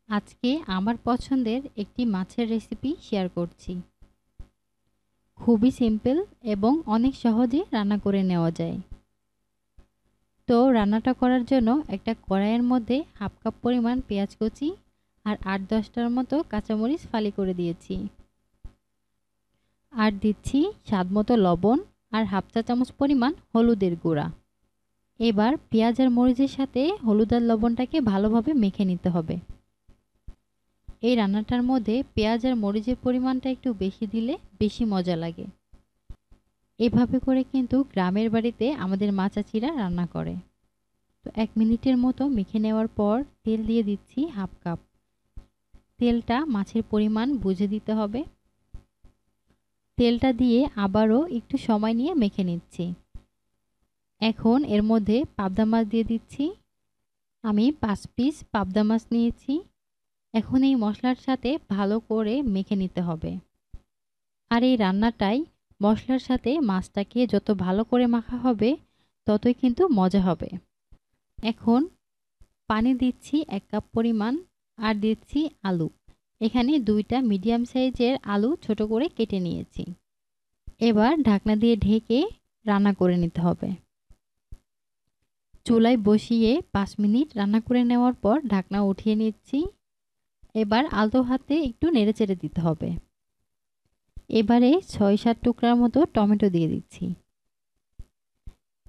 আজকে আমার পছন্দের একটি মাছের রেসিপি শেয়ার করছি। খুবই সিম্পল এবং অনেক সহজে রান্না করে নেওয়া যায়। তো রান্নাটা করার জন্য একটা কড়াইয়ের মধ্যে হাফ কাপ পরিমাণ পেঁয়াজ কুচি আর 8-10টার মতো কাঁচামরিচ ফালি করে দিয়েছি। আর দিচ্ছি স্বাদমতো লবণ আর হাফ চা চামচ পরিমাণ হলুদের গুঁড়া। এবার পেঁয়াজ আর মরিচের সাথে হলুদ আর লবণটাকে ভালোভাবে মেখে নিতে হবে। এই রান্নাটার মধ্যে পেঁয়াজ আর মরিচের পরিমাণটা একটু বেশি দিলে বেশি মজা লাগে। এভাবে করে কিন্তু গ্রামের বাড়িতে আমাদের মা চাচিরা রান্না করে। তো 1 মিনিটের মতো মেখে নেওয়ার পর তেল দিয়ে দিচ্ছি হাফ কাপ। তেলটা মাছের পরিমাণ বুঝে দিতে হবে। তেলটা দিয়ে আবারও একটু সময় নিয়ে মেখে নিচ্ছি। এখন এর মধ্যে পাবদা মাছ দিয়ে দিচ্ছি। আমি 5 পিস পাবদা মাছ নিয়েছি। এখন এই মশলার সাথে ভালো করে মেখে নিতে হবে। আর এই রান্নাটাই মশলার সাথে মাছটাকে যত ভালো করে মাখা হবে ততই কিন্তু মজা হবে। এখন পানি দিচ্ছি 1 কাপ পরিমাণ আর দিচ্ছি আলু। এখানে 2টা মিডিয়াম সাইজের আলু ছোট করে কেটে নিয়েছি। এবার ঢাকনা দিয়ে ঢেকে রান্না করে নিতে হবে। চুলায় বসিয়ে 5 মিনিট রান্না করে নেওয়ার পর ঢাকনা উঠিয়ে নিচ্ছি। এবার আলতো হাতে একটু নেড়েচেড়ে দিতে হবে। এবারে 6-7 টুকরার মতো টমেটো দিয়ে দিচ্ছি।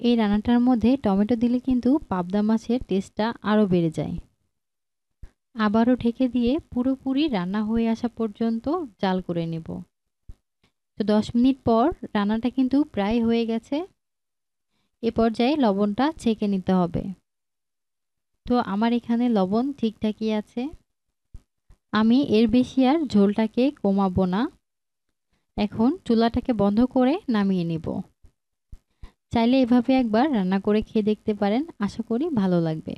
এই রান্নাটার মধ্যে টমেটো দিলে কিন্তু পাবদা মাছের টেস্টটা আরও বেড়ে যায়। আবারও ঢেকে দিয়ে পুরোপুরি রান্না হয়ে আসা পর্যন্ত জাল করে নেব। তো 10 মিনিট পর রান্নাটা কিন্তু প্রায় হয়ে গেছে। এ পর্যায়ে লবণটা ছেঁকে নিতে হবে। তো আমার এখানে লবণ ঠিকঠাকই আছে। আমি এর বেশি আর ঝোলটাকে কমাবো না। এখন চুলাটাকে বন্ধ করে নামিয়ে নেব। চাইলে এভাবে একবার রান্না করে খেয়ে দেখতে পারেন, আশা করি ভালো লাগবে।